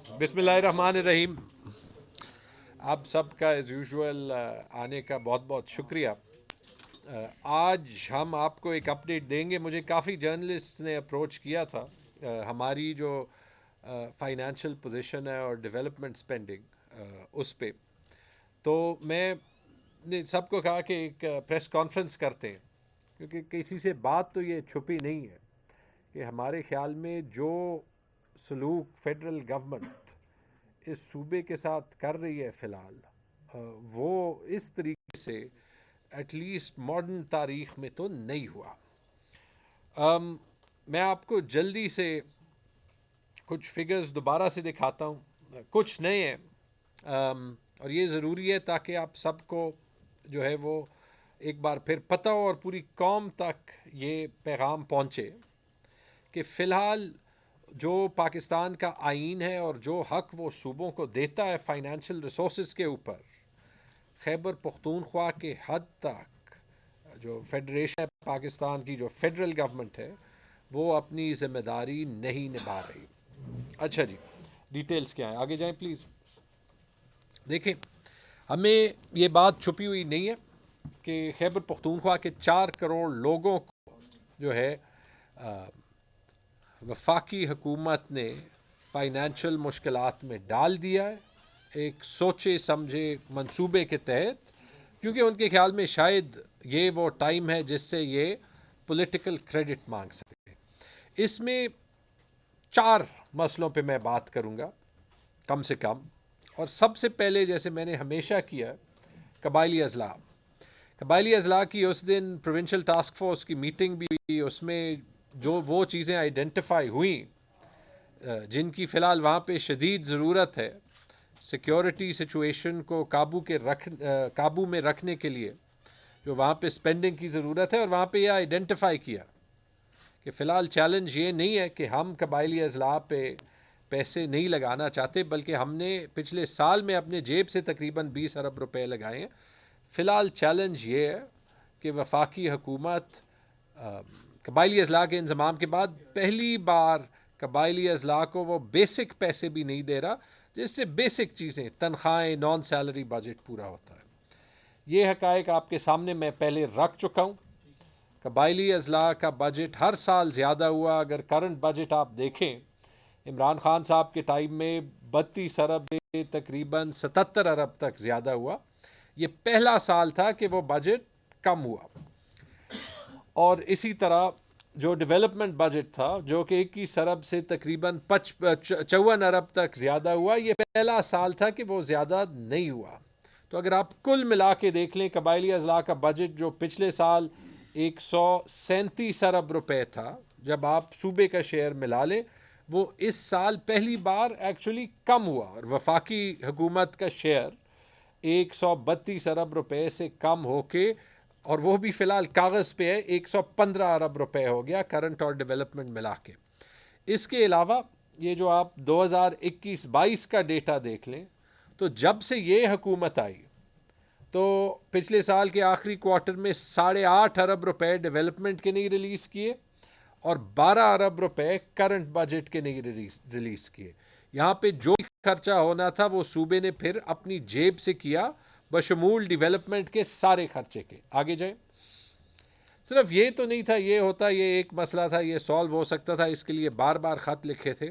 بسم اللہ الرحمن الرحیم. آپ سب کا ایز یوزول آنے کا بہت بہت شکریہ. آج ہم آپ کو ایک اپڈیٹ دیں گے. مجھے کافی جرنلسٹ نے اپروچ کیا تھا ہماری جو فائنینشیل پوزیشن ہے اور ڈیولپمنٹ سپینڈنگ اس پہ. تو میں نے سب کو کہا کہ ایک پریس کانفرنس کرتے ہیں، کیونکہ کسی سے بات تو یہ چھپی نہیں ہے کہ ہمارے خیال میں جو سلوک فیڈرل گورنمنٹ اس صوبے کے ساتھ کر رہی ہے فی الحال، وہ اس طریقے سے ایٹ لیسٹ ماڈرن تاریخ میں تو نہیں ہوا. میں آپ کو جلدی سے کچھ فگرز دوبارہ سے دکھاتا ہوں. کچھ نئے ہیں اور یہ ضروری ہے تاکہ آپ سب کو جو ہے وہ ایک بار پھر پتہ ہو اور پوری قوم تک یہ پیغام پہنچے کہ فی الحال جو پاکستان کا آئین ہے اور جو حق وہ صوبوں کو دیتا ہے فائنینشیل ریسورسز کے اوپر، خیبر پختونخوا کے حد تک جو فیڈریشن ہے پاکستان کی، جو فیڈرل گورنمنٹ ہے، وہ اپنی ذمہ داری نہیں نبھا رہی. اچھا جی، ڈیٹیلز کیا ہیں؟ آگے جائیں پلیز. دیکھیں، ہمیں یہ بات چھپی ہوئی نہیں ہے کہ خیبر پختونخوا کے 4 کروڑ لوگوں کو جو ہے وفاقی حکومت نے فائنینشیل مشکلات میں ڈال دیا ہے ایک سوچے سمجھے منصوبے کے تحت، کیونکہ ان کے خیال میں شاید یہ وہ ٹائم ہے جس سے یہ پولیٹیکل کریڈٹ مانگ سکتے ہیں. اس میں 4 مسئلوں پہ میں بات کروں گا کم سے کم. اور سب سے پہلے، جیسے میں نے ہمیشہ کیا، قبائلی اضلاع. قبائلی اضلاع کی اس دن پروونشل ٹاسک فورس کی میٹنگ بھی ہوئی. اس میں جو وہ چیزیں آئیڈینٹیفائی ہوئیں جن کی فی الحال وہاں پہ شدید ضرورت ہے سیکیورٹی سچویشن کو قابو میں رکھنے کے لیے، جو وہاں پہ سپینڈنگ کی ضرورت ہے، اور وہاں پہ یہ آئیڈینٹیفائی کیا کہ فی الحال چیلنج یہ نہیں ہے کہ ہم قبائلی اضلاع پہ پیسے نہیں لگانا چاہتے، بلکہ ہم نے پچھلے سال میں اپنے جیب سے تقریباً 20 ارب روپے لگائے ہیں. فی الحال چیلنج یہ ہے کہ وفاقی حکومت قبائلی اضلاع کے انضمام کے بعد پہلی بار قبائلی اضلاع کو وہ بیسک پیسے بھی نہیں دے رہا، جس سے بیسک چیزیں، تنخواہیں، نان سیلری بجٹ پورا ہوتا ہے. یہ حقائق آپ کے سامنے میں پہلے رکھ چکا ہوں. قبائلی اضلاع کا بجٹ ہر سال زیادہ ہوا. اگر کرنٹ بجٹ آپ دیکھیں، عمران خان صاحب کے ٹائم میں 32 ارب سے تقریباً 77 ارب تک زیادہ ہوا. یہ پہلا سال تھا کہ وہ بجٹ کم ہوا. اور اسی طرح جو ڈیولپمنٹ بجٹ تھا، جو کہ 21 ارب سے تقریباً 54 ارب تک زیادہ ہوا، یہ پہلا سال تھا کہ وہ زیادہ نہیں ہوا. تو اگر آپ کل ملا کے دیکھ لیں، قبائلی اضلاع کا بجٹ جو پچھلے سال 137 ارب روپے تھا، جب آپ صوبے کا شیئر ملا لیں، وہ اس سال پہلی بار ایکچولی کم ہوا. اور وفاقی حکومت کا شیئر 132 ارب روپے سے کم ہو کے، اور وہ بھی فی الحال کاغذ پہ ہے، 115 ارب روپے ہو گیا کرنٹ اور ڈیولپمنٹ ملا کے. اس کے علاوہ یہ جو آپ 2021-22 کا ڈیٹا دیکھ لیں، تو جب سے یہ حکومت آئی تو پچھلے سال کے آخری کوارٹر میں 8.5 ارب روپے ڈیولپمنٹ کے نہیں ریلیز کیے اور 12 ارب روپے کرنٹ بجٹ کے نہیں ریلیز کیے. یہاں پہ جو خرچہ ہونا تھا وہ صوبے نے پھر اپنی جیب سے کیا، بشمول ڈیولپمنٹ کے سارے خرچے کے. آگے جائیں. صرف یہ تو نہیں تھا، یہ ہوتا، یہ ایک مسئلہ تھا، یہ سالو ہو سکتا تھا، اس کے لیے بار بار خط لکھے تھے.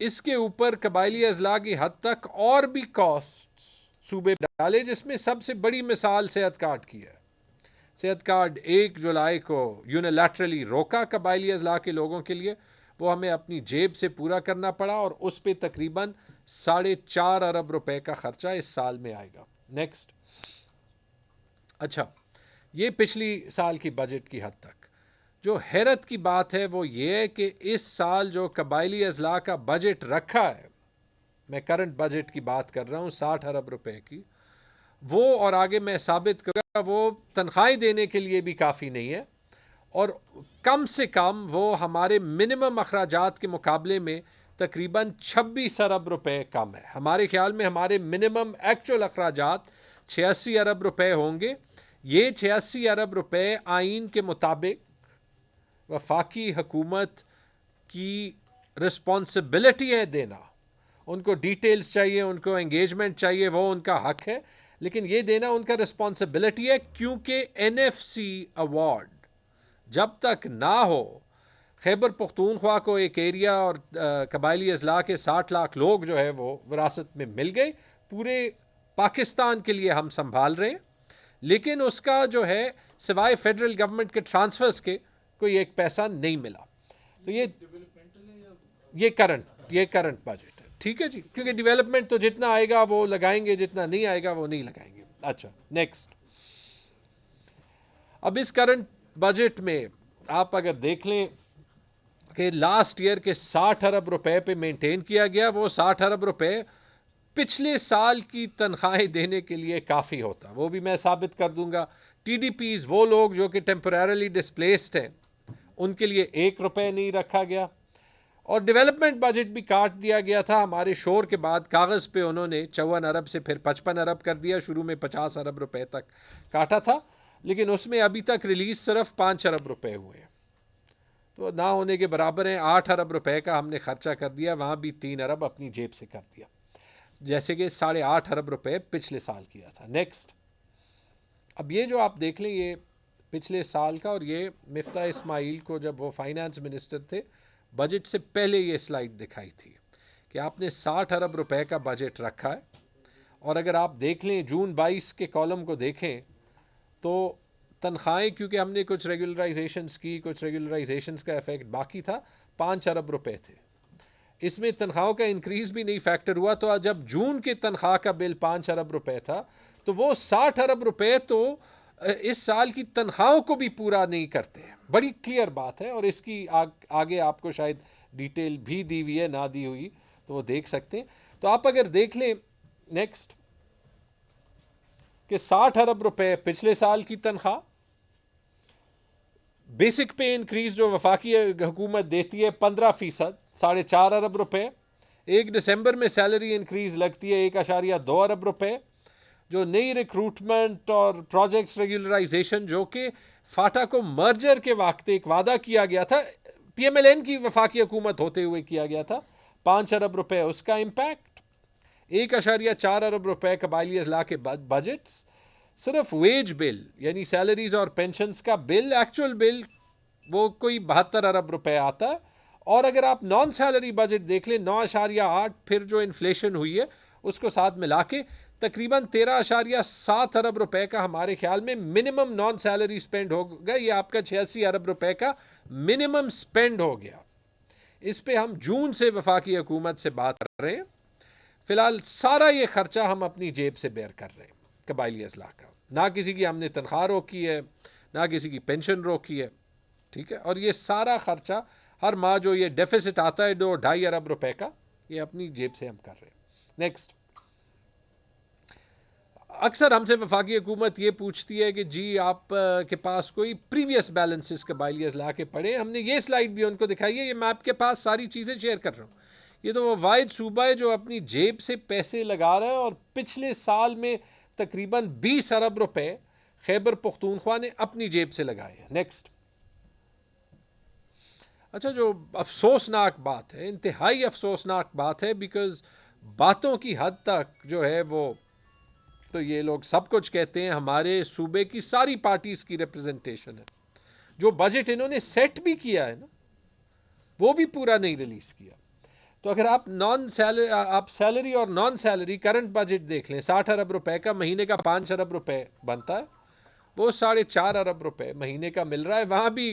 اس کے اوپر قبائلی اضلاع کی حد تک اور بھی کاسٹ صوبے ڈالے، جس میں سب سے بڑی مثال صحت کارڈ کی ہے. صحت کارڈ 1 جولائی کو یونیلیٹرلی روکا قبائلی اضلاع کے لوگوں کے لیے. وہ ہمیں اپنی جیب سے پورا کرنا پڑا اور اس پہ تقریباً 4.5 ارب روپے کا خرچہ اس سال میں آئے گا. نیکسٹ. اچھا، یہ پچھلی سال کی بجٹ کی حد تک. جو حیرت کی بات ہے وہ یہ ہے کہ اس سال جو قبائلی اضلاع کا بجٹ رکھا ہے، میں کرنٹ بجٹ کی بات کر رہا ہوں، 60 ارب روپے کی، وہ، اور آگے میں ثابت کروں گا، وہ تنخواہیں دینے کے لیے بھی کافی نہیں ہے. اور کم سے کم وہ ہمارے منیمم اخراجات کے مقابلے میں تقریباً 26 ارب روپے کم ہے. ہمارے خیال میں ہمارے منیمم ایکچوئل اخراجات 86 ارب روپے ہوں گے. یہ 86 ارب روپے آئین کے مطابق وفاقی حکومت کی رسپانسبلٹی ہے دینا، ان کو ڈیٹیلز چاہیے, ان کو انگیجمنٹ چاہیے, وہ ان کا حق ہے, لیکن یہ دینا ان کا رسپانسبلٹی ہے, کیونکہ NFC ایوارڈ جب تک نہ ہو, خیبر پختونخوا کو ایک ایریا اور قبائلی اضلاع کے 60 لاکھ لوگ جو ہے وہ وراثت میں مل گئے, پورے پاکستان کے لیے ہم سنبھال رہے ہیں, لیکن اس کا جو ہے سوائے فیڈرل گورنمنٹ کے ٹرانسفرز کے کوئی ایک پیسہ نہیں ملا. تو یہ کرنٹ بجٹ ہے, ٹھیک ہے جی, کیونکہ ڈیولپمنٹ تو جتنا آئے گا وہ لگائیں گے, جتنا نہیں آئے گا وہ نہیں لگائیں گے. اچھا نیکسٹ. اب اس کرنٹ بجٹ میں آپ اگر دیکھ لیں کہ لاسٹ ایئر کے 60 ارب روپے پہ مینٹین کیا گیا, وہ 60 ارب روپے پچھلے سال کی تنخواہیں دینے کے لیے کافی ہوتا, وہ بھی میں ثابت کر دوں گا. TDPs وہ لوگ جو کہ ٹیمپرریلی ڈسپلیسڈ ہیں ان کے لیے 1 روپے نہیں رکھا گیا, اور ڈیولپمنٹ بجٹ بھی کاٹ دیا گیا تھا ہمارے شور کے بعد. کاغذ پہ انہوں نے 54 ارب سے پھر 55 ارب کر دیا, شروع میں 50 ارب روپے تک کاٹا تھا, لیکن اس میں ابھی تک ریلیز صرف 5 ارب روپے ہوئے ہیں, تو نہ ہونے کے برابر ہیں. 8 ارب روپے کا ہم نے خرچہ کر دیا, وہاں بھی 3 ارب اپنی جیب سے کر دیا, جیسے کہ 8.5 ارب روپے پچھلے سال کیا تھا. نیکسٹ. اب یہ جو آپ دیکھ لیں یہ پچھلے سال کا, اور یہ مفتاح اسماعیل کو جب وہ فائنانس منسٹر تھے بجٹ سے پہلے یہ سلائیڈ دکھائی تھی کہ آپ نے 60 ارب روپے کا بجٹ رکھا ہے, اور اگر آپ دیکھ لیں جون 22 کے کالم کو دیکھیں تو تنخواہیں, کیونکہ ہم نے کچھ ریگولرائزیشنز کی, کچھ ریگولرائزیشنز کا افیکٹ باقی تھا, 5 ارب روپے تھے. اس میں تنخواہوں کا انکریز بھی نہیں فیکٹر ہوا, تو جب جون کے تنخواہ کا بل 5 ارب روپے تھا تو وہ 60 ارب روپے تو اس سال کی تنخواہوں کو بھی پورا نہیں کرتے. بڑی کلیئر بات ہے, اور اس کی آگے آپ کو شاید ڈیٹیل بھی دی ہوئی ہے, نہ دی ہوئی تو وہ دیکھ سکتے ہیں. تو آپ اگر دیکھ لیں نیکسٹ کہ 60 ارب روپے پچھلے سال کی تنخواہ, بیسک پے انکریز جو وفاقی حکومت دیتی ہے 15%, 4.5 ارب روپے. 1 دسمبر میں سیلری انکریز لگتی ہے 1.2 ارب روپے. جو نئی ریکروٹمنٹ اور پروجیکٹس ریگولرائزیشن جو کہ فاٹا کو مرجر کے وقت ایک وعدہ کیا گیا تھا, PMLN کی وفاقی حکومت ہوتے ہوئے کیا گیا تھا, 5 ارب روپے اس کا امپیکٹ. 1.4 ارب روپے قبائلی اضلاع کے بجٹس. صرف ویج بل یعنی سیلریز اور پینشنز کا بل, ایکچول بل وہ کوئی 72 ارب روپے آتا ہے, اور اگر آپ نان سیلری بجٹ دیکھ لیں 9.8, پھر جو انفلیشن ہوئی ہے اس کو ساتھ ملا کے تقریباً 13.7 ارب روپے کا ہمارے خیال میں منیمم نان سیلری سپینڈ ہوگا. یہ آپ کا 86 ارب روپے کا منیمم سپینڈ ہو گیا. اس پہ ہم جون سے وفاقی حکومت سے بات کر رہے ہیں. فی الحال سارا یہ خرچہ ہم اپنی جیب سے بیئر کر رہے ہیں قبائلی اضلاع کا, نہ کسی کی ہم نے تنخواہ روکی ہے, نہ کسی کی پینشن روکی ہے, ٹھیک ہے. اور یہ سارا خرچہ ہر ماہ جو یہ ڈیفیسٹ آتا ہے 2.5 ارب روپے کا, یہ اپنی جیب سے ہم کر رہے ہیں. نیکسٹ. اکثر ہم سے وفاقی حکومت یہ پوچھتی ہے کہ جی آپ کے پاس کوئی پریویس بیلنسز قبائلی اضلاع کے پڑے. ہم نے یہ سلائیڈ بھی ان کو دکھائی ہے, یہ میں آپ کے پاس ساری چیزیں شیئر کر رہا ہوں. یہ تو وہ واحد صوبہ ہے جو اپنی جیب سے پیسے لگا رہا ہے, اور پچھلے سال میں تقریباً 20 ارب روپے خیبر پختونخوا نے اپنی جیب سے لگائے ہیں. نیکسٹ. اچھا, جو افسوسناک بات ہے, انتہائی افسوسناک بات ہے, بیکاز باتوں کی حد تک جو ہے وہ تو یہ لوگ سب کچھ کہتے ہیں, ہمارے صوبے کی ساری پارٹیز کی ریپرزنٹیشن ہے. جو بجٹ انہوں نے سیٹ بھی کیا ہے نا, وہ بھی پورا نہیں ریلیز کیا. تو اگر آپ سیلری اور نان سیلری کرنٹ بجٹ دیکھ لیں, 60 ارب روپے کا مہینے کا 5 ارب روپے بنتا ہے, وہ 4.5 ارب روپے مہینے کا مل رہا ہے. وہاں بھی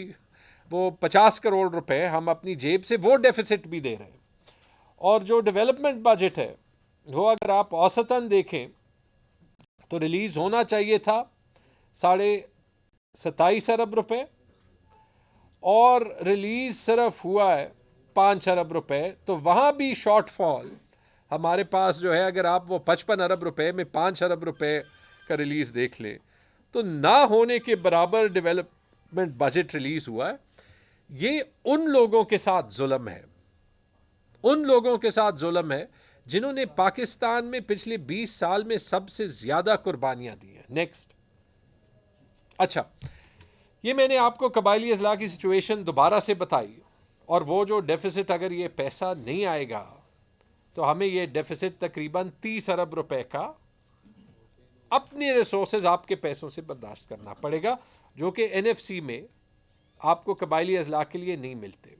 وہ 50 کروڑ روپے ہم اپنی جیب سے وہ ڈیفیسٹ بھی دے رہے ہیں. اور جو ڈیولپمنٹ بجٹ ہے وہ اگر آپ اوسطاً دیکھیں تو ریلیز ہونا چاہیے تھا 27.5 ارب روپے, اور ریلیز صرف ہوا ہے 5 ارب روپے. تو وہاں بھی شارٹ فال ہمارے پاس جو ہے, اگر آپ وہ 55 ارب روپے میں 5 ارب روپے کا ریلیز دیکھ لیں تو نہ ہونے کے برابر ڈیولپمنٹ بجٹ ریلیز ہوا ہے. یہ ان لوگوں کے ساتھ ظلم ہے, ان لوگوں کے ساتھ ظلم ہے جنہوں نے پاکستان میں پچھلے 20 سال میں سب سے زیادہ قربانیاں دی ہیں. نیکسٹ. اچھا, یہ میں نے آپ کو قبائلی اضلاع کی سچویشن دوبارہ سے بتائی, اور وہ جو ڈیفیسٹ اگر یہ پیسہ نہیں آئے گا تو ہمیں یہ ڈیفیسٹ تقریباً 30 ارب روپے کا اپنی ریسورسز آپ کے پیسوں سے برداشت کرنا پڑے گا، جو کہ این ایف سی میں آپ کو قبائلی اضلاع کے لیے نہیں ملتے۔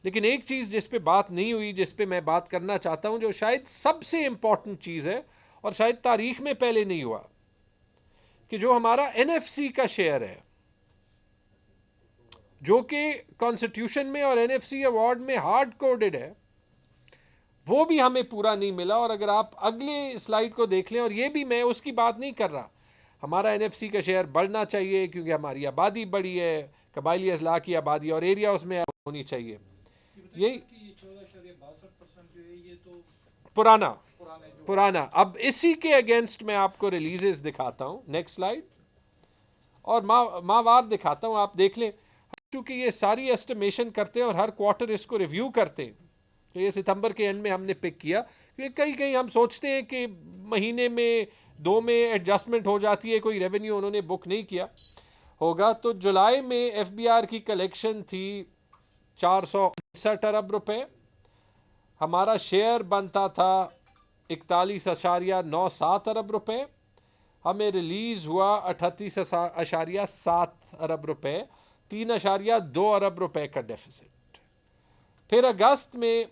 لیکن ایک چیز جس پہ بات نہیں ہوئی، جس پہ میں بات کرنا چاہتا ہوں، جو شاید سب سے امپورٹنٹ چیز ہے اور شاید تاریخ میں پہلے نہیں ہوا، کہ جو ہمارا این ایف سی کا شیئر ہے، جو کہ کانسٹیٹیوشن میں اور این ایف سی ایوارڈ میں ہارڈ کوڈڈ ہے، وہ بھی ہمیں پورا نہیں ملا۔ اور اگر آپ اگلے سلائیڈ کو دیکھ لیں، اور یہ بھی میں اس کی بات نہیں کر رہا، ہمارا این ایف سی کا شیئر بڑھنا چاہیے کیونکہ ہماری آبادی بڑی ہے، قبائلی اضلاع کی آبادی اور ایریا اس میں ہونی چاہیے۔ یہی پرانا اب اسی کے اگینسٹ میں آپ کو ریلیزز دکھاتا ہوں، نیکسٹ سلائیڈ، اور ماہوار دکھاتا ہوں، آپ دیکھ لیں۔ چونکہ یہ ساری ایسٹیمیشن کرتے ہیں اور ہر کوارٹر اس کو ریویو کرتے ہیں، تو یہ ستمبر کے اینڈ میں ہم نے پک کیا، کیونکہ کئی ہم سوچتے ہیں کہ مہینے میں 2 میں ایڈجسٹمنٹ ہو جاتی ہے، کوئی ریونیو انہوں نے بک نہیں کیا ہوگا۔ تو جولائی میں ایف بی آر کی کلیکشن تھی 469 ارب روپے، ہمارا شیئر بنتا تھا 41.97 ارب روپے، ہمیں ریلیز ہوا 38.7 ارب روپے، 3.2 ارب روپے کا ڈیفیسٹ۔ پھر اگست میں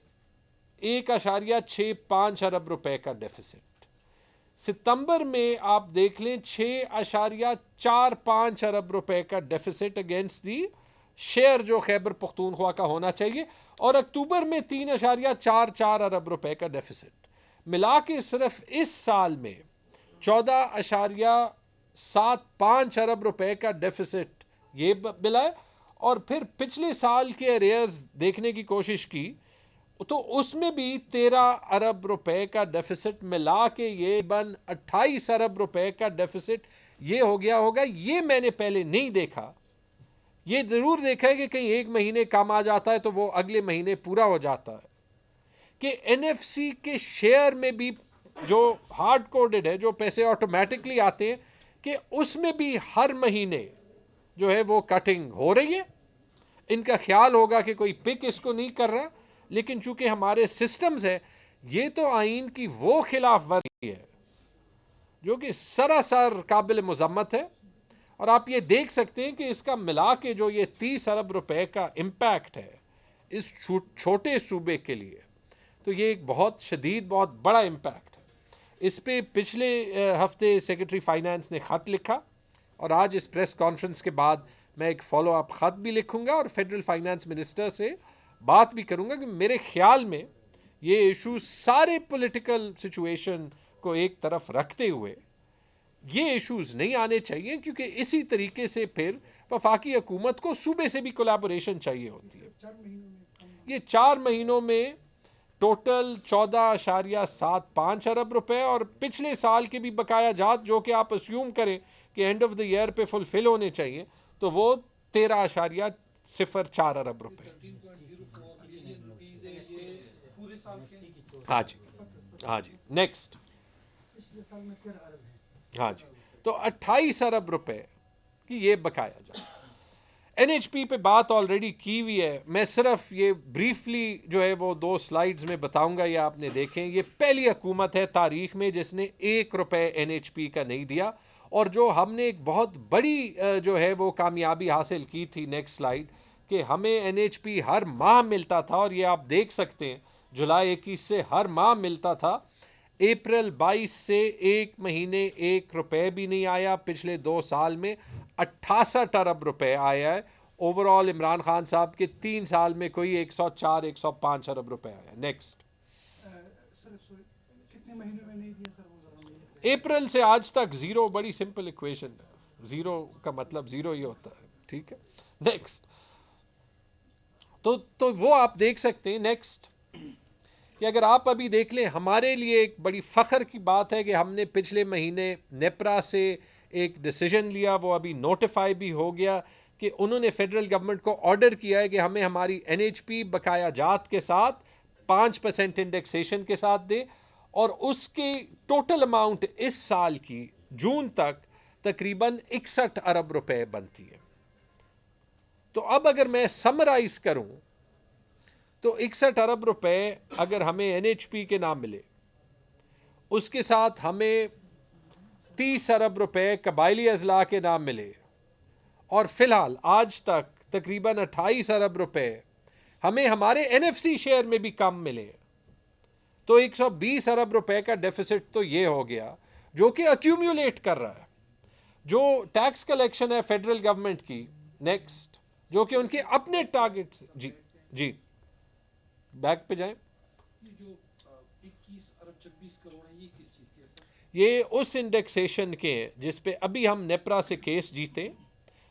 1.65 ارب روپے کا ڈیفیسٹ۔ ستمبر میں آپ دیکھ لیں 6.45 ارب روپے کا ڈیفیسٹ اگینسٹ دی شیئر جو خیبر پختونخوا کا ہونا چاہیے، اور اکتوبر میں 3.44 ارب روپے کا ڈیفیسٹ۔ ملا کے صرف اس سال میں 14.75 ارب روپے کا ڈیفیسٹ یہ ملا ہے۔ اور پھر پچھلے سال کے اریئرز دیکھنے کی کوشش کی تو اس میں بھی 13 ارب روپے کا ڈیفیسٹ ملا کے یہ 28 ارب روپے کا ڈیفیسٹ یہ ہو گیا ہوگا۔ یہ میں نے پہلے نہیں دیکھا، یہ ضرور دیکھا ہے کہ کہیں ایک مہینے کام آ جاتا ہے تو وہ اگلے مہینے پورا ہو جاتا ہے، کہ این ایف سی کے شیئر میں بھی جو ہارڈ کوڈڈ ہے، جو پیسے آٹومیٹکلی آتے ہیں، کہ اس میں بھی ہر مہینے جو ہے وہ کٹنگ ہو رہی ہے۔ ان کا خیال ہوگا کہ کوئی پک اس کو نہیں کر رہا، لیکن چونکہ ہمارے سسٹمز ہے، یہ تو آئین کی وہ خلاف ورزی ہے جو کہ سراسر قابل مذمت ہے۔ اور آپ یہ دیکھ سکتے ہیں کہ اس کا ملا کے جو یہ 30 ارب روپے کا امپیکٹ ہے اس چھوٹے صوبے کے لیے، تو یہ ایک بہت شدید، بہت بڑا امپیکٹ ہے۔ اس پہ پچھلے ہفتے سیکرٹری فائنانس نے خط لکھا، اور آج اس پریس کانفرنس کے بعد میں ایک فالو اپ خط بھی لکھوں گا اور فیڈرل فائنانس منسٹر سے بات بھی کروں گا کہ میرے خیال میں یہ ایشو سارے پولیٹیکل سچویشن کو ایک طرف رکھتے ہوئے یہ ایشوز نہیں آنے چاہیے، کیونکہ اسی طریقے سے پھر وفاقی حکومت کو صوبے سے بھی کولیبوریشن چاہیے ہوتی ہے۔ یہ 4 مہینوں میں ٹوٹل 14.75 ارب روپے، اور پچھلے سال کے بھی بقایا جات جو کہ آپ اسیوم کریں کہ اینڈ آف دا ایئر پہ فلفل ہونے چاہیے، تو وہ 13.04 ارب روپے۔ ہاں جی، ہاں جی، نیکسٹ۔ ہاں جی، تو 28 ارب روپے کی یہ بقایا جات۔ این ایچ پی پہ بات آلریڈی کی ہوئی ہے، میں صرف یہ بریفلی جو ہے وہ 2 سلائیڈز میں بتاؤں گا، یہ آپ نے دیکھیں۔ یہ پہلی حکومت ہے تاریخ میں جس نے 1 روپے این ایچ پی کا نہیں دیا، اور جو ہم نے ایک بہت بڑی جو ہے وہ کامیابی حاصل کی تھی، نیکسٹ سلائیڈ، کہ ہمیں این ایچ پی ہر ماہ ملتا تھا، اور یہ آپ دیکھ سکتے ہیں جولائی 21 سے ہر ماہ ملتا تھا۔ اپریل 22 سے ایک مہینے 1 روپے بھی نہیں آیا، پچھلے 2 سال میں 68 ارب روپے آیا ہے۔ اوور آل عمران خان صاحب کے 3 سال میں کوئی 104-105 ارب روپے آیا۔ نیکسٹ۔ اپریل سے آج تک زیرو، بڑی سمپل ایکویشن ہے، زیرو کا مطلب زیرو ہی ہوتا ہے، ٹھیک ہے۔ نیکسٹ۔ تو وہ آپ دیکھ سکتے ہیں، نیکسٹ، کہ اگر آپ ابھی دیکھ لیں، ہمارے لیے ایک بڑی فخر کی بات ہے کہ ہم نے پچھلے مہینے نیپرا سے ایک ڈیسیجن لیا، وہ ابھی نوٹیفائی بھی ہو گیا، کہ انہوں نے فیڈرل گورنمنٹ کو آرڈر کیا ہے کہ ہمیں ہماری این ایچ پی بقایا جات کے ساتھ 5% انڈیکسیشن کے ساتھ دے، اور اس کی ٹوٹل اماؤنٹ اس سال کی جون تک تقریباً 61 ارب روپے بنتی ہے۔ تو اب اگر میں سمرائز کروں تو 61 ارب روپے اگر ہمیں NHP کے نام ملے، اس کے ساتھ ہمیں 30 ارب روپے قبائلی اضلاع کے نام ملے، اور فی الحال آج تک تقریباً 28 ارب روپے ہمیں ہمارے NFC شیئر میں بھی کم ملے، تو 120 ارب روپے کا ڈیفیسٹ تو یہ ہو گیا جو کہ ایکیومولیٹ کر رہا ہے. جو ٹیکس کلیکشن ہے فیڈرل گورنمنٹ کی نیکسٹ، جو کہ ان کے اپنے ٹارگٹ، جی بیک پہ جائیں. یہ اس انڈیکسیشن کے ہیں جس پہ ابھی ہم نیپرا سے کیس جیتے،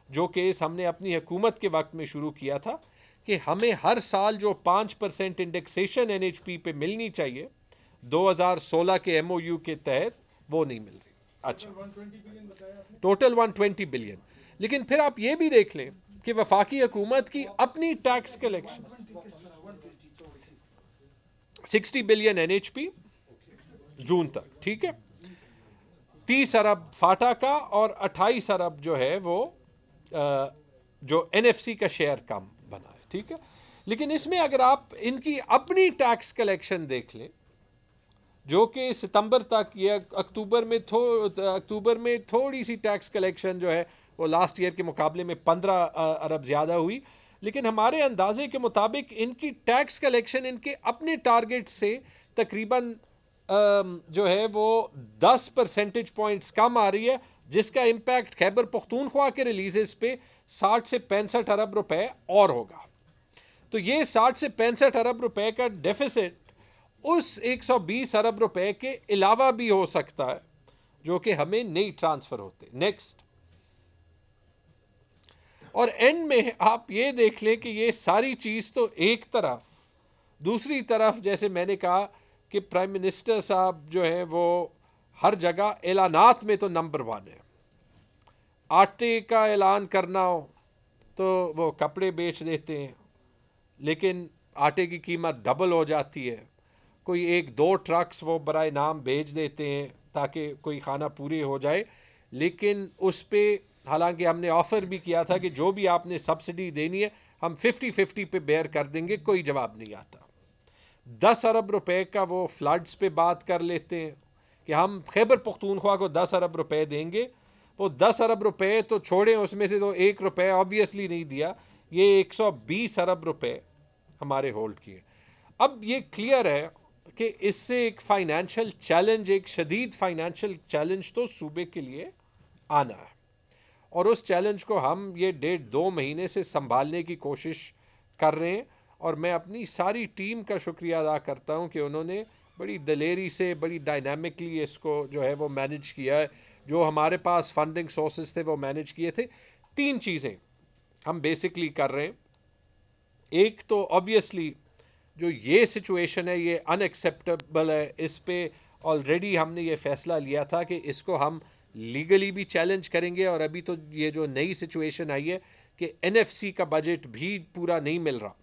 جو کیس ہم نے اپنی حکومت کے وقت میں شروع کیا تھا کہ ہمیں ہر سال جو 5% انڈیکسیشن NHP پہ ملنی چاہیے 2016 کے MOU کے تحت، وہ نہیں مل رہی. اچھا، ٹوٹل 120 بلین. لیکن پھر آپ یہ بھی دیکھ لیں کہ وفاقی حکومت کی اپنی ٹیکس کلیکشن 60 بلین NHP جون تک، ٹھیک ہے، 30 ارب فاٹا کا اور 28 ارب جو ہے وہ جو NFC کا شیئر کم بنا ہے، ٹھیک ہے. لیکن اس میں اگر آپ ان کی اپنی ٹیکس کلیکشن دیکھ لیں، جو کہ ستمبر تک یا اکتوبر میں تھوڑی سی ٹیکس کلیکشن جو ہے وہ لاسٹ ایئر کے مقابلے میں 15 ارب زیادہ ہوئی، لیکن ہمارے اندازے کے مطابق ان کی ٹیکس کلیکشن ان کے اپنے ٹارگٹ سے تقریباً جو ہے وہ 10 پرسنٹیج پوائنٹس کم آ رہی ہے، جس کا امپیکٹ خیبر پختونخوا کے ریلیزز پہ 60 سے 65 ارب روپے اور ہوگا. تو یہ 60 سے 65 ارب روپے کا ڈیفیسٹ اس 120 ارب روپے کے علاوہ بھی ہو سکتا ہے جو کہ ہمیں نہیں ٹرانسفر ہوتے. نیکسٹ، اور اینڈ میں آپ یہ دیکھ لیں کہ یہ ساری چیز تو ایک طرف، دوسری طرف جیسے میں نے کہا کہ پرائم منسٹر صاحب جو ہیں وہ ہر جگہ اعلانات میں تو نمبر 1 ہے. آٹے کا اعلان کرنا ہو تو وہ کپڑے بیچ دیتے ہیں، لیکن آٹے کی قیمت ڈبل ہو جاتی ہے. کوئی 1-2 ٹرکس وہ برائے نام بھیج دیتے ہیں تاکہ کوئی کھانا پورے ہو جائے، لیکن اس پہ حالانکہ ہم نے آفر بھی کیا تھا کہ جو بھی آپ نے سبسڈی دینی ہے ہم 50-50 پہ بیئر کر دیں گے، کوئی جواب نہیں آتا. 10 ارب روپے کا وہ فلڈز پہ بات کر لیتے ہیں کہ ہم خیبر پختونخوا کو 10 ارب روپے دیں گے. وہ 10 ارب روپے تو چھوڑیں، اس میں سے تو 1 روپے آبویسلی نہیں دیا، یہ 120 ارب روپے ہمارے ہولڈ کیے. اب یہ کلیئر ہے کہ اس سے ایک فائنینشیل چیلنج، ایک شدید فائنینشیل چیلنج تو صوبے کے لیے آنا ہے، اور اس چیلنج کو ہم یہ 1.5-2 مہینے سے سنبھالنے کی کوشش کر رہے ہیں. اور میں اپنی ساری ٹیم کا شکریہ ادا کرتا ہوں کہ انہوں نے بڑی دلیری سے، بڑی ڈائنامکلی اس کو جو ہے وہ مینج کیا ہے. جو ہمارے پاس فنڈنگ سورسز تھے وہ مینج کیے تھے. 3 چیزیں ہم بیسکلی کر رہے ہیں. ایک تو آبویسلی جو یہ سچویشن ہے یہ ان ایکسیپٹیبل ہے، اس پہ آلریڈی ہم نے یہ فیصلہ لیا تھا کہ اس کو ہم لیگلی بھی چیلنج کریں گے. اور ابھی تو یہ جو نئی سچویشن آئی ہے کہ NFC کا بجٹ بھی پورا نہیں مل رہا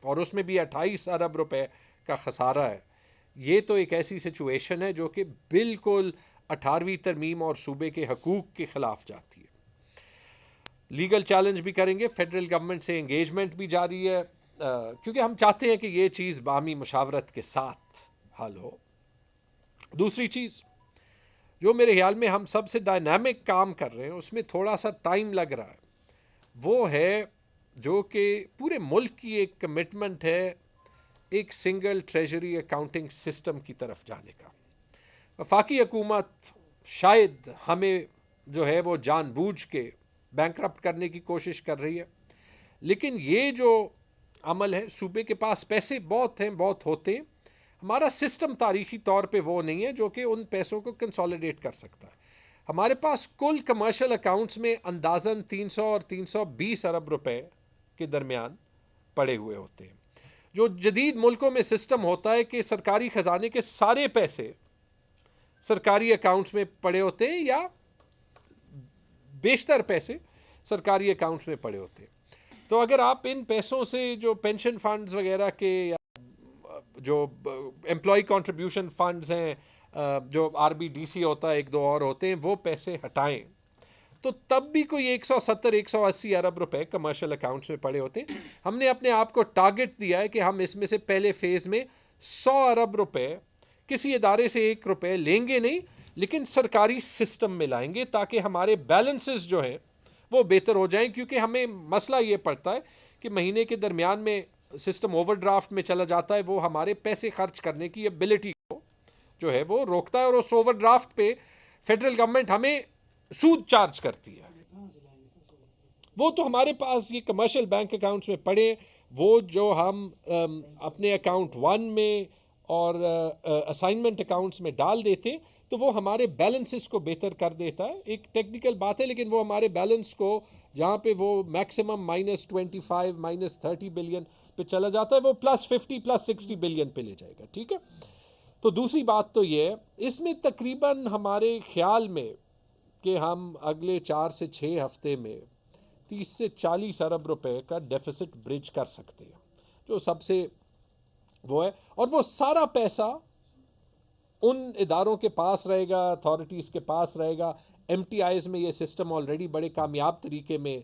اور اس میں بھی 28 ارب روپے کا خسارہ ہے. یہ تو ایک ایسی سچویشن ہے جو کہ بالکل 18ویں ترمیم اور صوبے کے حقوق کے خلاف جاتی ہے. لیگل چیلنج بھی کریں گے، فیڈرل گورنمنٹ سے انگیجمنٹ بھی جاری ہے، کیونکہ ہم چاہتے ہیں کہ یہ چیز باہمی مشاورت کے ساتھ حل ہو. دوسری چیز جو میرے خیال میں ہم سب سے ڈائنامک کام کر رہے ہیں، اس میں تھوڑا سا ٹائم لگ رہا ہے، وہ ہے جو کہ پورے ملک کی ایک کمٹمنٹ ہے ایک سنگل ٹریجری اکاؤنٹنگ سسٹم کی طرف جانے کا. وفاقی حکومت شاید ہمیں جو ہے وہ جان بوجھ کے بینکرپٹ کرنے کی کوشش کر رہی ہے، لیکن یہ جو عمل ہے، صوبے کے پاس پیسے بہت ہیں، بہت ہوتے ہیں، ہمارا سسٹم تاریخی طور پہ وہ نہیں ہے جو کہ ان پیسوں کو کنسالیڈیٹ کر سکتا ہے. ہمارے پاس کل کمرشل اکاؤنٹس میں اندازاً 300 اور 320 ارب روپے کے درمیان پڑے ہوئے ہوتے ہیں. جو جدید ملکوں میں سسٹم ہوتا ہے کہ سرکاری خزانے کے سارے پیسے سرکاری اکاؤنٹس میں پڑے ہوتے ہیں یا بیشتر پیسے سرکاری اکاؤنٹس میں پڑے ہوتے ہیں. تو اگر آپ ان پیسوں سے جو پینشن فنڈز وغیرہ کے یا جو امپلائی کنٹریبیوشن فنڈز ہیں، جو RBDC ہوتا ہے، 1-2 اور ہوتے ہیں، وہ پیسے ہٹائیں تو تب بھی کوئی 170-180 ارب روپے کمرشل اکاؤنٹس میں پڑے ہوتے ہیں. ہم نے اپنے آپ کو ٹارگٹ دیا ہے کہ ہم اس میں سے پہلے فیز میں 100 ارب روپے کسی ادارے سے 1 روپے لیں گے نہیں, لیکن سرکاری سسٹم میں لائیں گے تاکہ ہمارے بیلنسز جو ہیں وہ بہتر ہو جائیں. کیونکہ ہمیں مسئلہ یہ پڑتا ہے کہ مہینے کے درمیان میں سسٹم اوور ڈرافٹ میں چلا جاتا ہے, وہ ہمارے پیسے خرچ کرنے کی ایبلٹی کو جو ہے وہ روکتا ہے, اور اس اوور ڈرافٹ پہ فیڈرل گورنمنٹ ہمیں سود چارج کرتی ہے. وہ تو ہمارے پاس یہ کمرشل بینک اکاؤنٹس میں پڑے, وہ جو ہم اپنے اکاؤنٹ 1 میں اور اسائنمنٹ اکاؤنٹس میں ڈال دیتے تو وہ ہمارے بیلنسز کو بہتر کر دیتا ہے. ایک ٹیکنیکل بات ہے, لیکن وہ ہمارے بیلنس کو جہاں پہ وہ میکسیمم -25 -30 بلین پہ چلا جاتا ہے, وہ +50 +60 بلین پہ لے جائے گا. ٹھیک ہے. تو دوسری بات تو یہ ہے, اس میں تقریباً ہمارے خیال میں کہ ہم اگلے 4 سے 6 ہفتے میں 30 سے 40 ارب روپے کا ڈیفیسٹ برج کر سکتے ہیں, جو سب سے وہ ہے. اور وہ سارا پیسہ ان اداروں کے پاس رہے گا, اتھارٹیز کے پاس رہے گا. ایم ٹی آئیز میں یہ سسٹم آلریڈی بڑے کامیاب طریقے میں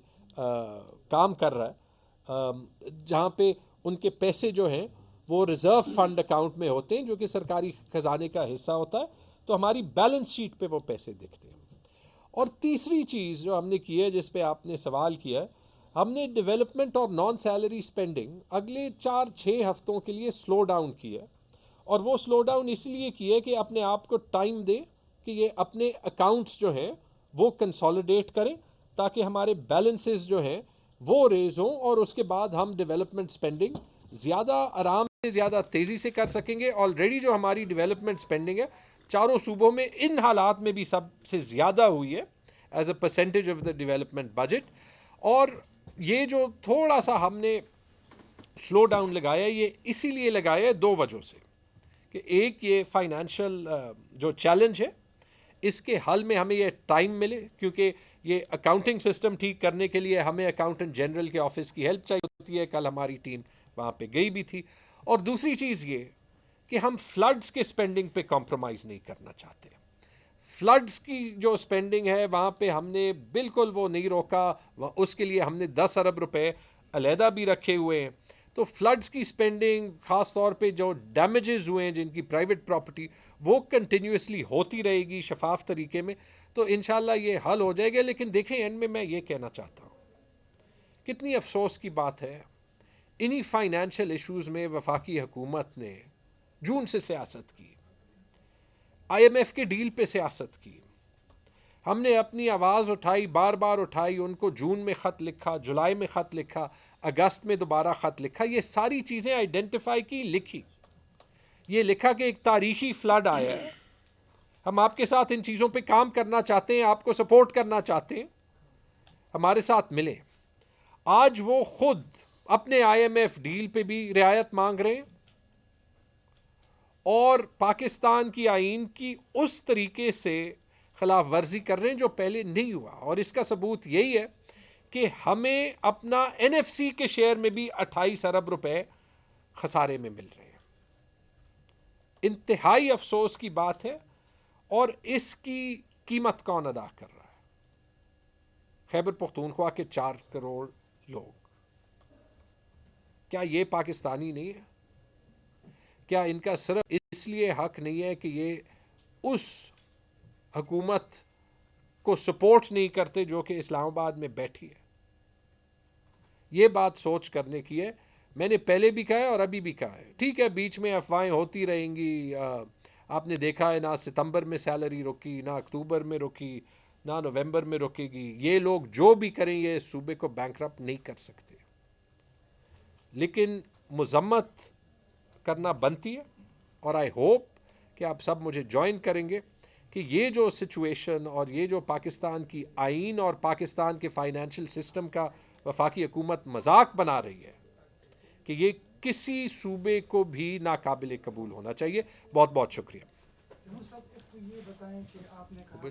کام کر رہا ہے, جہاں پہ ان کے پیسے جو ہیں وہ ریزرو فنڈ اکاؤنٹ میں ہوتے ہیں, جو کہ سرکاری خزانے کا حصہ ہوتا ہے, تو ہماری بیلنس شیٹ پہ وہ پیسے دکھتے ہیں. اور تیسری چیز جو ہم نے کی ہے, جس پہ آپ نے سوال کیا, ہم نے ڈیولپمنٹ اور نان سیلری سپینڈنگ اگلے 4-6 ہفتوں کے لیے سلو ڈاؤن کیا. اور وہ سلو ڈاؤن اس لیے کی ہے کہ اپنے آپ کو ٹائم دے کہ یہ اپنے اکاؤنٹس جو ہیں وہ کنسالیڈیٹ کریں, تاکہ ہمارے بیلنسز جو ہیں وہ ریز ہوں, اور اس کے بعد ہم ڈیولپمنٹ سپینڈنگ زیادہ آرام سے, زیادہ تیزی سے کر سکیں گے. آلریڈی جو ہماری ڈیولپمنٹ سپینڈنگ ہے چاروں صوبوں میں ان حالات میں بھی سب سے زیادہ ہوئی ہے as a percentage of the development budget. اور یہ جو تھوڑا سا ہم نے سلو ڈاؤن لگایا, یہ اسی لیے لگایا ہے 2 وجہوں سے, کہ ایک یہ فائنینشیل جو چیلنج ہے اس کے حل میں ہمیں یہ ٹائم ملے, کیونکہ یہ اکاؤنٹنگ سسٹم ٹھیک کرنے کے لیے ہمیں اکاؤنٹنٹ جنرل کے آفس کی ہیلپ چاہیے ہوتی ہے. کل ہماری ٹیم وہاں پہ گئی بھی تھی. اور دوسری چیز یہ کہ ہم فلڈز کے سپینڈنگ پہ کمپرومائز نہیں کرنا چاہتے. فلڈز کی جو سپینڈنگ ہے وہاں پہ ہم نے بالکل وہ نہیں روکا, اس کے لیے ہم نے 10 ارب روپے علیحدہ بھی رکھے ہوئے ہیں. تو فلڈز کی سپینڈنگ خاص طور پہ جو ڈیمیجز ہوئے ہیں جن کی پرائیویٹ پراپرٹی, وہ کنٹینیوسلی ہوتی رہے گی شفاف طریقے میں, تو انشاءاللہ یہ حل ہو جائے گا. لیکن دیکھیں اینڈ میں یہ کہنا چاہتا ہوں, کتنی افسوس کی بات ہے, انہی فائنینشیل ایشوز میں وفاقی حکومت نے جون سے سیاست کی, آئی ایم ایف کے ڈیل پہ سیاست کی. ہم نے اپنی آواز اٹھائی, بار بار اٹھائی, ان کو جون میں خط لکھا, جولائی میں خط لکھا, اگست میں دوبارہ خط لکھا. یہ ساری چیزیں آئیڈینٹیفائی کی, لکھی, یہ لکھا کہ ایک تاریخی فلڈ آیا ہے, ہم آپ کے ساتھ ان چیزوں پہ کام کرنا چاہتے ہیں, آپ کو سپورٹ کرنا چاہتے ہیں, ہمارے ساتھ ملیں. آج وہ خود اپنے آئی ایم ایف ڈیل پہ بھی رعایت مانگ رہے ہیں, اور پاکستان کی آئین کی اس طریقے سے خلاف ورزی کر رہے ہیں جو پہلے نہیں ہوا. اور اس کا ثبوت یہی ہے کہ ہمیں اپنا این ایف سی کے شیئر میں بھی 28 ارب روپے خسارے میں مل رہے ہیں. انتہائی افسوس کی بات ہے, اور اس کی قیمت کون ادا کر رہا ہے؟ خیبر پختونخوا کے 4 کروڑ لوگ. کیا یہ پاکستانی نہیں ہے؟ کیا ان کا صرف اس لیے حق نہیں ہے کہ یہ اس حکومت کو سپورٹ نہیں کرتے جو کہ اسلام آباد میں بیٹھی ہے؟ یہ بات سوچ کرنے کی ہے. میں نے پہلے بھی کہا ہے اور ابھی بھی کہا ہے, ٹھیک ہے بیچ میں افواہیں ہوتی رہیں گی, آپ نے دیکھا ہے نہ ستمبر میں سیلری رکی, نہ اکتوبر میں رکی, نہ نومبر میں رکے گی. یہ لوگ جو بھی کریں یہ صوبے کو بینکرپٹ نہیں کر سکتے, لیکن مذمت کرنا بنتی ہے. اور آئی ہوپ کہ آپ سب مجھے جوائن کریں گے کہ یہ جو سچویشن اور یہ جو پاکستان کی آئین اور پاکستان کے فائنینشیل سسٹم کا وفاقی حکومت مذاق بنا رہی ہے, کہ یہ کسی صوبے کو بھی ناقابل قبول ہونا چاہیے. بہت بہت شکریہ. یہ بتائیں کہ آپ نے کہا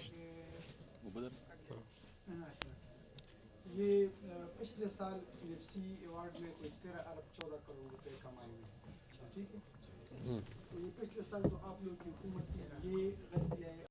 کہ یہ پچھلے سال ایف سی ایوارڈ میں کوئی 13 ارب 14 کروڑ روپے کمائے ہوئے, ٹھیک ہے, تو یہ پچھلے سال تو آپ لوگ کی حکومت کی یہ غلطی ہے,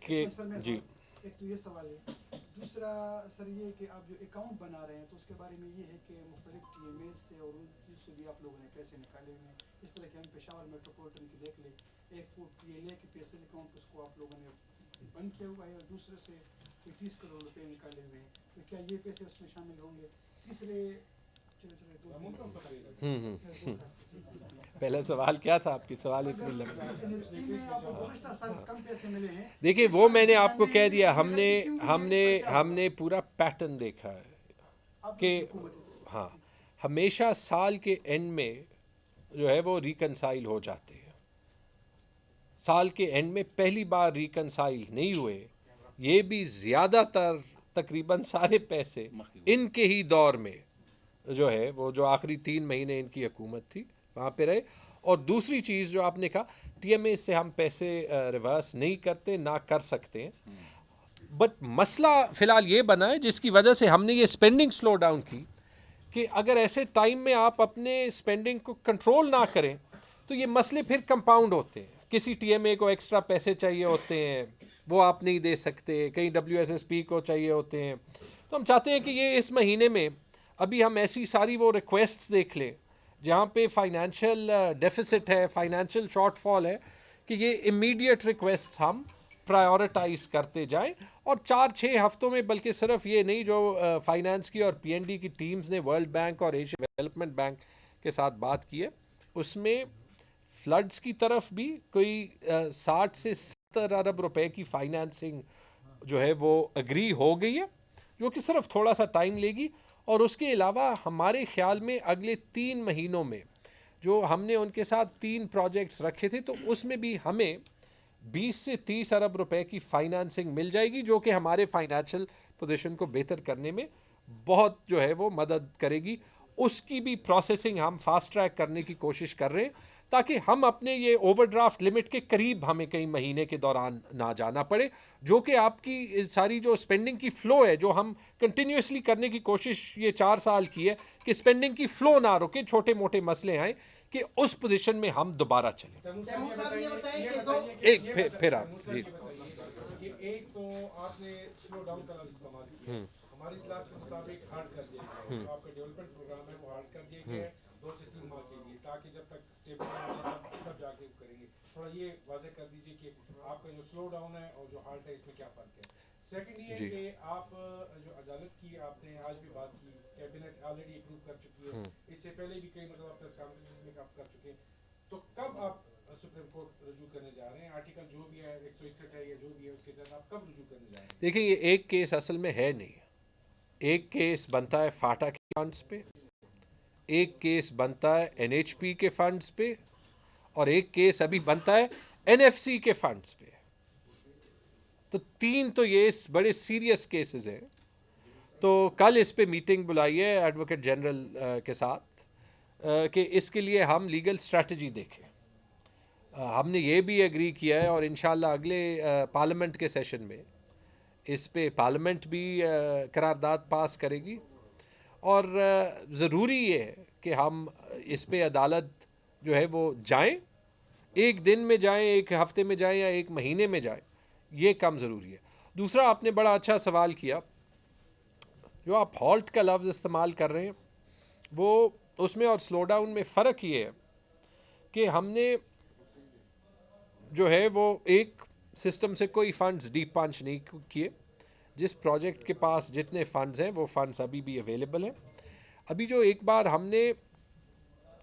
کہ جی ایک تو یہ سوال ہے. دوسرا سر یہ کہ آپ جو اکاؤنٹ بنا رہے ہیں تو اس کے بارے میں یہ ہے کہ مختلف ٹی ایم ایز سے اور ان سے بھی آپ لوگوں نے پیسے نکالے ہوئے ہیں. اس طرح کہ ہم پشاور میٹروپولیٹن کی دیکھ لیں, ایک پی ایل اے کے پیسے اکاؤنٹ اس کو آپ لوگوں نے بند کیا ہوا ہے اور دوسرے سے 30 کروڑ روپے نکالے ہوئے ہیں. تو کیا یہ پیسے اس میں شامل ہوں گے؟ تیسرے پہلا سوال کیا تھا آپ کی؟ سوال اتنی لمبی. NFC میں آپ کو گزشتہ سال کم پیسے ملے ہیں. دیکھیے وہ میں نے آپ کو کہہ دیا, ہم نے پورا پیٹرن دیکھا ہے کہ ہاں ہمیشہ سال کے اینڈ میں جو ہے وہ ریکنسائل ہو جاتے ہیں. سال کے اینڈ میں پہلی بار ریکنسائل نہیں ہوئے. یہ بھی زیادہ تر تقریباً سارے پیسے ان کے ہی دور میں جو ہے وہ جو آخری 3 مہینے ان کی حکومت تھی وہاں پہ رہے. اور دوسری چیز جو آپ نے کہا, ٹی ایم اے سے ہم پیسے ریورس نہیں کرتے, نہ کر سکتے ہیں. بٹ مسئلہ فی الحال یہ بنا ہے جس کی وجہ سے ہم نے یہ اسپینڈنگ سلو ڈاؤن کی کہ اگر ایسے ٹائم میں آپ اپنے اسپینڈنگ کو کنٹرول نہ کریں تو یہ مسئلے پھر کمپاؤنڈ ہوتے ہیں. کسی ٹی ایم اے کو ایکسٹرا پیسے چاہیے ہوتے ہیں, وہ آپ نہیں دے سکتے. کہیں WSSP کو چاہیے ہوتے ہیں. تو ہم چاہتے ہیں کہ یہ اس مہینے میں ابھی ہم ایسی ساری وہ ریکویسٹس دیکھ لیں جہاں پہ فائنینشیل ڈیفیسٹ ہے, فائنینشیل شارٹ فال ہے, کہ یہ امیڈیٹ ریکویسٹس ہم پرائیورٹائز کرتے جائیں. اور 4-6 ہفتوں میں, بلکہ صرف یہ نہیں, جو فائنانس کی اور PND کی ٹیمز نے ورلڈ بینک اور ایشین ڈیولپمنٹ بینک کے ساتھ بات کی ہے, اس میں فلڈز کی طرف بھی کوئی 60 سے 70 ارب روپے کی فائنانسنگ جو ہے وہ اگری ہو گئی ہے, جو کہ صرف تھوڑا سا ٹائم لے گی. اور اس کے علاوہ ہمارے خیال میں اگلے 3 مہینوں میں جو ہم نے ان کے ساتھ 3 پروجیکٹس رکھے تھے, تو اس میں بھی ہمیں 20 سے 30 ارب روپے کی فائنانسنگ مل جائے گی, جو کہ ہمارے فائنینشیل پوزیشن کو بہتر کرنے میں بہت جو ہے وہ مدد کرے گی. اس کی بھی پروسیسنگ ہم فاسٹ ٹریک کرنے کی کوشش کر رہے ہیں تاکہ ہم اپنے یہ اوور ڈرافٹ لمٹ کے قریب ہمیں کئی مہینے کے دوران نہ جانا پڑے, جو کہ آپ کی ساری جو اسپینڈنگ کی فلو ہے جو ہم کنٹینیوسلی کرنے کی کوشش یہ 4 سال کی ہے کہ اسپینڈنگ کی فلو نہ رکے, چھوٹے موٹے مسئلے آئیں کہ اس پوزیشن میں ہم دوبارہ چلیں. ایک پھر آپ جی ایک تو آپ نے سلو ڈاؤن کا لفظ استعمال کیا, ہماری اطلاعات کے مطابق ہارڈ کر دیا گیا ہے. آپ کا ڈیولپمنٹ پروگرام ہے وہ ہارڈ کر دیا گیا ہے 2 سے 3 ماہ کے لیے, تاکہ جب تک اسٹیبل تب جا کے کریں گے. تھوڑا یہ واضح کر دیجیے کہ آپ کا جو سلو ڈاؤن ہے اور جو ہارڈ ہے اس میں کیا فرق ہے. سیکنڈ یہ ہے کہ آپ جو عدالت کی آپ نے آج بھی بات کی, کیبنٹ آلریڈی اپروو کر چکی ہے, اس سے پہلے بھی کئی مرتبہ پریس کانفرنس میں آپ کر چکے ہیں. تو کب آپ سپریم کورٹ رجوع کرنے جا رہے ہیں؟ آرٹیکل جو بھی ہے 161 ہے یا جو بھی ہے اس کے تحت آپ کب رجوع کرنے جا رہے ہیں؟ دیکھیں, یہ ایک کیس اصل میں ہے نہیں. ایک کیس بنتا ہے فاٹا کے فنڈز پہ, ایک کیس بنتا ہے NHP کے فنڈز پہ, اور ایک کیس ابھی بنتا ہے NFC کے فنڈز پہ. تو 3 تو یہ بڑے سیریس کیسز ہیں. تو کل اس پہ میٹنگ بلائی ہے ایڈوکیٹ جنرل کے ساتھ کہ اس کے لیے ہم لیگل اسٹریٹجی دیکھیں. ہم نے یہ بھی ایگری کیا ہے اور انشاءاللہ اگلے پارلیمنٹ کے سیشن میں اس پہ پارلیمنٹ بھی قرارداد پاس کرے گی. اور ضروری یہ ہے کہ ہم اس پہ عدالت جو ہے وہ جائیں, ایک دن میں جائیں, ایک ہفتے میں جائیں یا ایک مہینے میں جائیں, یہ کم ضروری ہے. دوسرا آپ نے بڑا اچھا سوال کیا, جو آپ ہالٹ کا لفظ استعمال کر رہے ہیں وہ اس میں اور سلو ڈاؤن میں فرق یہ ہے کہ ہم نے جو ہے وہ ایک سسٹم سے کوئی فنڈز ڈی پنچ نہیں کیے. جس پروجیکٹ کے پاس جتنے فنڈز ہیں وہ فنڈز ابھی بھی اویلیبل ہیں. ابھی جو ایک بار ہم نے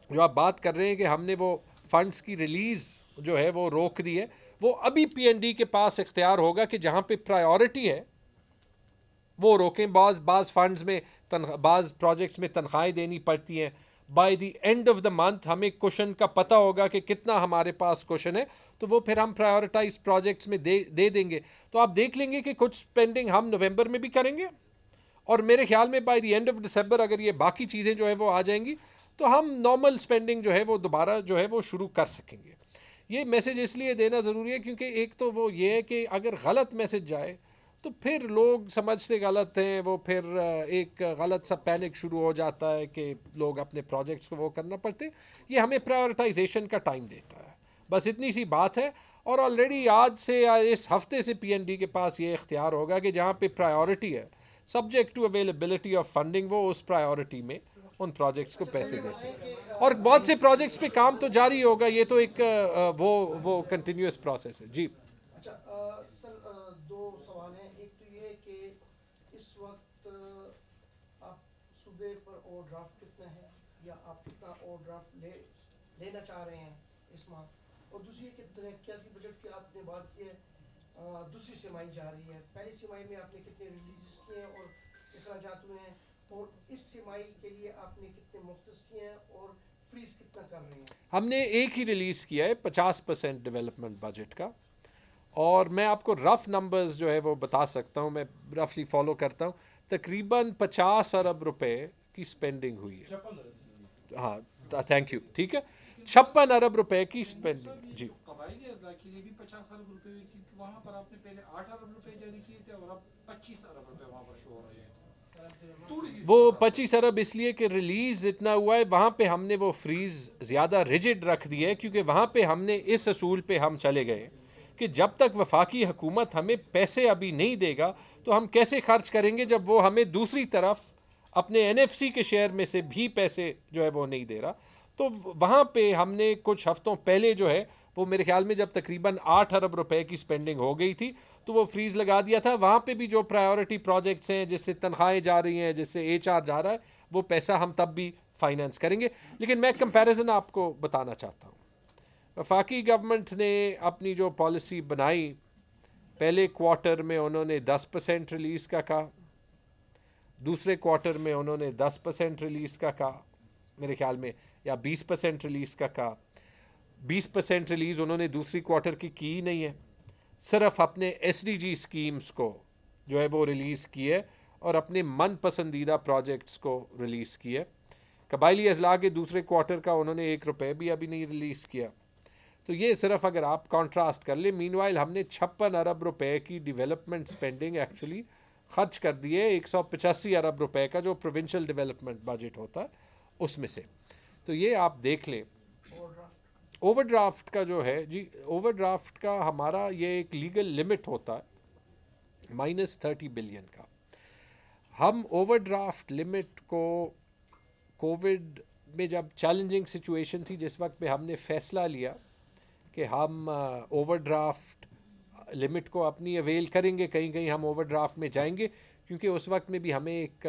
جو آپ بات کر رہے ہیں کہ ہم نے وہ فنڈز کی ریلیز جو ہے وہ روک دی ہے, وہ ابھی PND کے پاس اختیار ہوگا کہ جہاں پہ پرائیورٹی ہے وہ روکیں. بعض فنڈز میں بعض پروجیکٹس میں تنخواہیں دینی پڑتی ہیں. By the end of the month ہمیں کوشن کا پتہ ہوگا کہ کتنا ہمارے پاس کوشن ہے, تو وہ پھر ہم پرائیورٹائز پروجیکٹس میں دے دیں گے. تو آپ دیکھ لیں گے کہ کچھ اسپینڈنگ ہم نومبر میں بھی کریں گے, اور میرے خیال میں بائی دی اینڈ آف دسمبر اگر یہ باقی چیزیں جو ہے وہ آ جائیں گی تو ہم نارمل اسپینڈنگ جو ہے وہ دوبارہ جو ہے وہ شروع کر سکیں گے. یہ میسج اس لیے دینا ضروری ہے کیونکہ ایک تو وہ یہ ہے کہ اگر غلط میسج جائے تو پھر لوگ سمجھتے غلط ہیں, وہ پھر ایک غلط سا پینک شروع ہو جاتا ہے کہ لوگ اپنے پروجیکٹس کو وہ کرنا پڑتے. یہ ہمیں پرائیورٹائزیشن کا ٹائم دیتا ہے. بس اتنی سی بات ہے. اور آلریڈی آج سے یا اس ہفتے سے پی این ڈی کے پاس یہ اختیار ہوگا کہ جہاں پہ پرائیورٹی ہے subject to availability of funding وہ اس پرائیورٹی میں ان پروجیکٹس کو پیسے دے سکتے. اور بہت سے پروجیکٹس پہ کام تو جاری ہوگا, یہ تو ایک وہ کنٹینیوس پروسیس ہے. جی اچھا سر, دو سوال ہیں. ایک تو یہ کہ اس وقت آپ صوبے پر اوور ڈرافٹ کتنا ہے یا آپ کتنا اوور ڈرافٹ لینا چاہ رہے ہیں اس ماہ, اور دوسری کہ ترقیاتی بجٹ کی آپ نے بات کی ہے, دوسری سمائی جا رہی ہے, پہلی سمائی میں آپ نے کتنے ریلیز کیے ہیں اور اخراجات ہوئے ہیں, اور اس سمائی کے لیے آپ نے کتنے مختص کیے ہیں اور فریز کتنا کر رہے ہیں؟ ہم نے ایک ہی ریلیز کیا ہے 50% ڈیولپمنٹ بجٹ کا, اور میں آپ کو رف نمبرز جو ہے وہ بتا سکتا ہوں, میں رفلی فالو کرتا ہوں. تقریباً 50 ارب روپے کی اسپینڈنگ ہوئی ہے. ہاں تھینک یو, ٹھیک ہے, 56 ارب روپے کی اسپینڈنگ. جی قبائلی اضلاع کے لیے بھی 50 ارب روپے ہوئی, کیونکہ وہاں پر آپ نے پہلے 8 ارب روپے جاری کیے تھے اور اب 25 ارب روپے وہاں پر شو ہو رہے ہیں. وہ 25 ارب اس لیے کہ ریلیز اتنا ہوا ہے, وہاں پہ ہم نے وہ فریز زیادہ ریجڈ رکھ دی ہے, کیونکہ وہاں پہ ہم نے اس اصول پہ ہم چلے گئے کہ جب تک وفاقی حکومت ہمیں پیسے ابھی نہیں دے گا تو ہم کیسے خرچ کریں گے جب وہ ہمیں دوسری طرف اپنے این ایف سی کے شیئر میں سے بھی پیسے جو ہے وہ نہیں دے رہا. تو وہاں پہ ہم نے کچھ ہفتوں پہلے جو ہے وہ میرے خیال میں جب تقریباً 8 ارب روپے کی اسپینڈنگ ہو گئی تھی تو وہ فریز لگا دیا تھا. وہاں پہ بھی جو پرائیورٹی پروجیکٹس ہیں جس سے تنخواہیں جا رہی ہیں, جس سے ایچ آر جا رہا ہے, وہ پیسہ ہم تب بھی فائنینس کریں گے. لیکن میں کمپیریزن آپ کو بتانا چاہتا ہوں. وفاقی گورنمنٹ نے اپنی جو پالیسی بنائی, پہلے کوارٹر میں انہوں نے 10% ریلیز کا کہا, دوسرے کوارٹر میں انہوں نے 10% ریلیز کا کہا میرے خیال میں, یا 20% ریلیز کا کہا. 20% ریلیز انہوں نے دوسری کوارٹر کی ہی نہیں ہے, صرف اپنے ایس ڈی جی اسکیمز کو جو ہے وہ ریلیز کی ہے اور اپنے من پسندیدہ پروجیکٹس کو ریلیز کی ہے. قبائلی اضلاع کے دوسرے کوارٹر کا انہوں نے 1 روپے بھی ابھی نہیں ریلیز کیا. تو یہ صرف اگر آپ کانٹراسٹ کر لیں, مین وائل ہم نے 56 ارب روپے کی ڈیولپمنٹ سپینڈنگ ایکچولی خرچ کر دی ہے 185 ارب روپے کا جو پروونشل ڈیولپمنٹ بجٹ ہوتا ہے اس میں سے. تو یہ آپ دیکھ لیں. اوور ڈرافٹ کا جو ہے, جی اوور ڈرافٹ کا ہمارا یہ ایک لیگل لمٹ ہوتا ہے -30 بلین کا. ہم اوور ڈرافٹ لمٹ کو کووڈ میں جب چیلنجنگ سچویشن تھی جس وقت پہ ہم نے فیصلہ لیا کہ ہم اوور ڈرافٹ لمٹ کو اپنی اویل کریں گے, کہیں کہیں ہم اوور ڈرافٹ میں جائیں گے, کیونکہ اس وقت میں بھی ہمیں ایک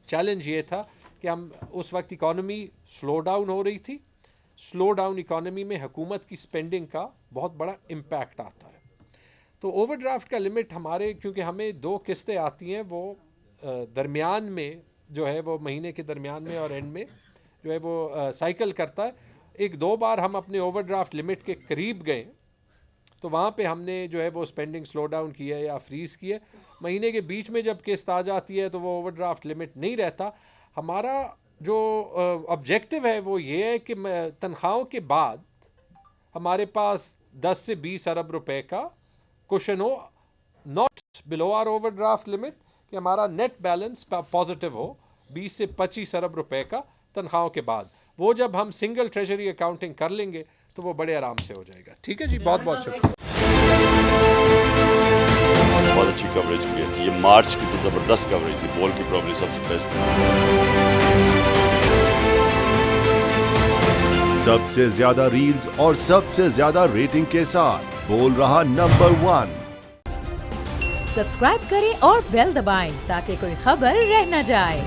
چیلنج یہ تھا کہ ہم اس وقت اکانومی سلو ڈاؤن ہو رہی تھی. سلو ڈاؤن اکانومی میں حکومت کی سپینڈنگ کا بہت بڑا امپیکٹ آتا ہے. تو اوور ڈرافٹ کا لمٹ ہمارے, کیونکہ ہمیں 2 قسطیں آتی ہیں, وہ درمیان میں جو ہے وہ مہینے کے درمیان میں اور اینڈ میں جو ہے وہ سائیکل کرتا ہے. 1-2 بار ہم اپنے اوور ڈرافٹ لمٹ کے قریب گئے تو وہاں پہ ہم نے جو ہے وہ سپینڈنگ سلو ڈاؤن کی ہے یا فریز کی ہے. مہینے کے بیچ میں جب قسط آ جاتی ہے تو وہ اوور ڈرافٹ لمٹ نہیں رہتا. ہمارا جو آبجیکٹو ہے وہ یہ ہے کہ تنخواہوں کے بعد ہمارے پاس 10 سے 20 ارب روپے کا کوشن ہو, ناٹ بلو آر اوور ڈرافٹ لمٹ, کہ ہمارا نیٹ بیلنس پازیٹیو ہو 20 سے 25 ارب روپے کا تنخواہوں کے بعد. وہ جب ہم سنگل ٹریجری اکاؤنٹنگ کر لیں گے تو وہ بڑے آرام سے ہو جائے گا. ٹھیک ہے جی, بہت بہت شکریہ. بہت اچھی کوریج کی ہے. یہ مارچ کی تو زبردست کوریج تھی, بول کی پرابلی سب سے بیسٹ تھی. سب سے زیادہ ریلز اور سب سے زیادہ ریٹنگ کے ساتھ بول رہا نمبر 1. سبسکرائب کریں اور بیل دبائیں تاکہ کوئی خبر رہ نہ جائے.